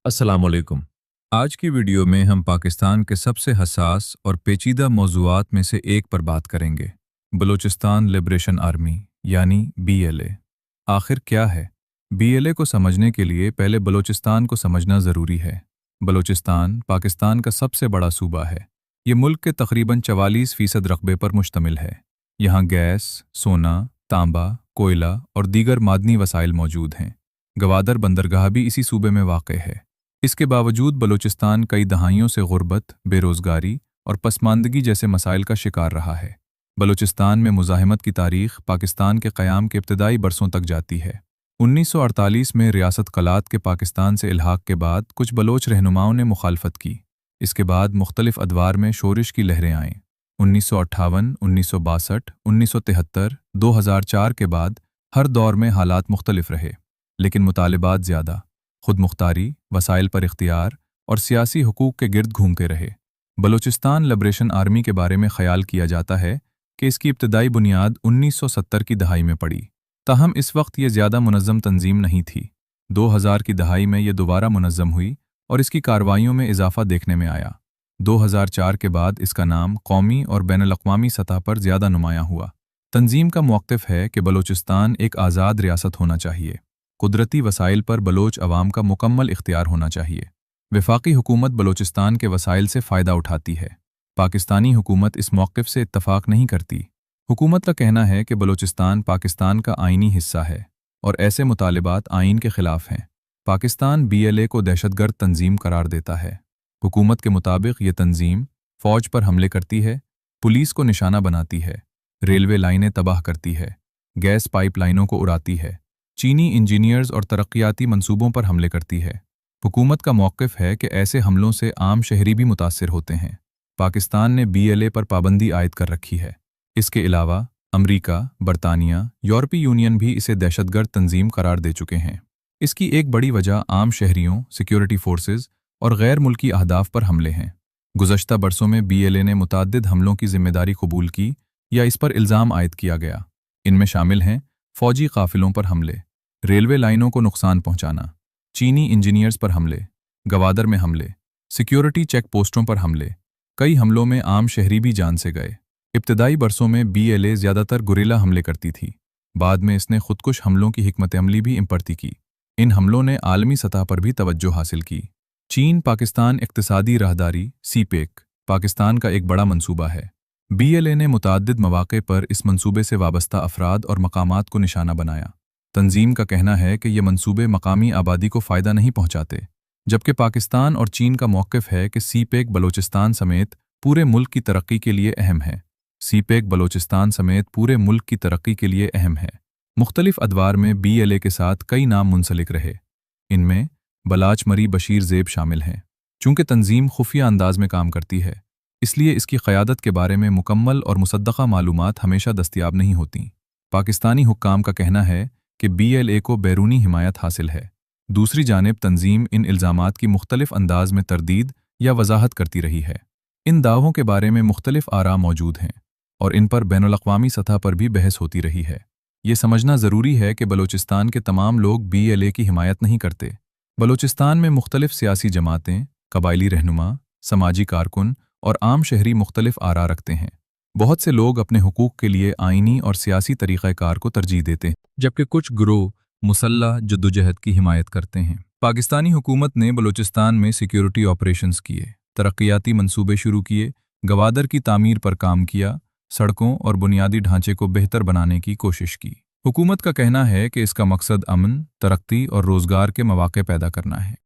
अस्सलाम वालेकुम। आज की वीडियो में हम पाकिस्तान के सबसे हसास और पेचीदा मौज़ूआत में से एक पर बात करेंगे। बलूचिस्तान लिबरेशन आर्मी यानी BLA। आखिर क्या है? BLA को समझने के लिए पहले बलूचिस्तान को समझना ज़रूरी है। बलूचिस्तान पाकिस्तान का सबसे बड़ा सूबा है। ये मुल्क के तकरीबन 44% रकबे पर मुश्तमिल है। यहाँ गैस, सोना, तांबा, कोयला और दीगर मादनी वसाइल मौजूद हैं। गवादर बंदरगाह भी इसी सूबे में वाक़ है। इसके बावजूद बलूचिस्तान कई दहाइयों से गुर्बत, बेरोज़गारी और पसमानदगी जैसे मसाइल का शिकार रहा है। बलूचिस्तान में मुज़ाहिमत की तारीख़ पाकिस्तान के क़याम के इब्तदाई बरसों तक जाती है। 1948 में रियासत कलात के पाकिस्तान से इल्हाक़ के बाद कुछ बलोच रहनुमाओं ने मुखालफत की। इसके बाद मुख्तलिफ अदवार में शोरिश की लहरें आईं। 1958, 1962, 1973, 2004 के बाद हर दौर में हालात मुख्तलिफ रहे, लेकिन मुतालिबात ज़्यादा खुद मुख्तारी, वसाइल पर इख्तियार और सियासी हुकूक के गिर्द घूमते रहे। बलूचिस्तान लिबरेशन आर्मी के बारे में ख्याल किया जाता है कि इसकी इब्तदाई बुनियाद 1970 की दहाई में पड़ी, ताहम इस वक्त ये ज़्यादा मुनज़्ज़म तंजीम नहीं थी। 2000 की दहाई में ये दोबारा मुनज़्ज़म हुई और इसकी कार्रवाइयों में इजाफा देखने में आया। 2004 के बाद इसका नाम कौमी और बैनुल-अक़वामी सतह पर ज़्यादा नुमायां हुआ। तंजीम का मौक़िफ़ है कि बलूचिस्तान एक आज़ाद रियासत होना चाहिए। कुदरती वसाइल पर बलोच अवाम का मुकम्मल इख्तियार होना चाहिए। वफाकी हुकूमत बलूचिस्तान के वसाइल से फ़ायदा उठाती है। पाकिस्तानी हुकूमत इस मौक़िफ़ से इत्तफ़ाक़ नहीं करती। हुकूमत का कहना है कि बलूचिस्तान पाकिस्तान का आइनी हिस्सा है और ऐसे मुतालिबात आइन के ख़िलाफ़ हैं। पाकिस्तान BLA को दहशतगर्द तंजीम करार देता है। हुकूमत के मुताबिक ये तंजीम फ़ौज पर हमले करती है, पुलिस को निशाना बनाती है, रेलवे लाइनें तबाह करती है, गैस पाइप लाइनों को उड़ाती है, चीनी इंजीनियर्स और तरक्याती मंसूबों पर हमले करती है। हुकूमत का मौक़िफ़ है कि ऐसे हमलों से आम शहरी भी मुतासिर होते हैं। पाकिस्तान ने BLA पर पाबंदी आयद कर रखी है। इसके अलावा अमरीका, बरतानिया, यूरोपीय यूनियन भी इसे दहशतगर्द तंजीम करार दे चुके हैं। इसकी एक बड़ी वजह आम शहरियों, सिक्योरिटी फोर्सेस और गैर मुल्की अहदाफ पर हमले हैं। गुज़श्ता बरसों में BLA ने मुतअद्दिद हमलों की ज़िम्मेदारी कबूल की या इस पर इल्ज़ाम आयद किया गया। इनमें शामिल हैं फ़ौजी काफ़िलों पर हमले, रेलवे लाइनों को नुकसान पहुंचाना, चीनी इंजीनियर्स पर हमले, गवादर में हमले, सिक्योरिटी चेक पोस्टों पर हमले। कई हमलों में आम शहरी भी जान से गए। इब्तदाई बरसों में BLA ज़्यादातर गुरिल्ला हमले करती थी। बाद में इसने खुदकुश हमलों की हिकमत अमली भी इम्परती की। इन हमलों ने आलमी सतह पर भी तवज्जो हासिल की। चीन पाकिस्तान इक़्तिसादी राहदारी CPEC पाकिस्तान का एक बड़ा मंसूबा है। BLA ने मुतअद्दिद मौक़े पर इस मंसूबे से वाबस्ता अफराद और मकामात को निशाना बनाया। तंजीम का कहना है कि ये मंसूबे मकामी आबादी को फ़ायदा नहीं पहुंचाते, जबकि पाकिस्तान और चीन का मौक़िफ़ है कि CPEC बलूचिस्तान समेत पूरे मुल्क की तरक्की के लिए अहम है। CPEC बलूचिस्तान समेत पूरे मुल्क की तरक्की के लिए अहम है। मुख्तलिफ अदवार में BLA के साथ कई नाम मुंसलिक रहे। इनमें बलाच मरी बशीर ज़ेब शामिल हैं। चूँकि तंजीम खुफिया अंदाज में काम करती है, इसलिए इसकी क़यादत के बारे में मुकम्मल और मुसद्दक़ा मालूमात हमेशा दस्तयाब नहीं होतीं। पाकिस्तानी हुक्काम का कहना है कि BLA को बैरूनी हिमायत हासिल है। दूसरी जानिब तंजीम इन इल्ज़ामात की मुख्तलिफ अंदाज में तरदीद या वजाहत करती रही है। इन दावों के बारे में मुख्तलिफ आरा मौजूद हैं और इन पर बैनुल-अक़वामी सतह पर भी बहस होती रही है। ये समझना ज़रूरी है कि बलूचिस्तान के तमाम लोग BLA की हिमायत नहीं करते। बलूचिस्तान में मुख्तलिफ सियासी जमातें, कबायली रहनुमा, समाजी कारकुन और आम शहरी मुख्तलिफ आरा रखते हैं। बहुत से लोग अपने हुकूक के लिए आइनी और सियासी तरीक़ाकार को तरजीह देते हैं, जबकि कुछ गिरोह मुसल्लह जद्दोजहद की हिमायत करते हैं। पाकिस्तानी हुकूमत ने बलूचिस्तान में सिक्योरिटी ऑपरेशंस किए, तरक्याती मंसूबे शुरू किए, गवादर की तामीर पर काम किया, सड़कों और बुनियादी ढांचे को बेहतर बनाने की कोशिश की। हुकूमत का कहना है कि इसका मकसद अमन, तरक्की और रोज़गार के मौक़े पैदा करना है।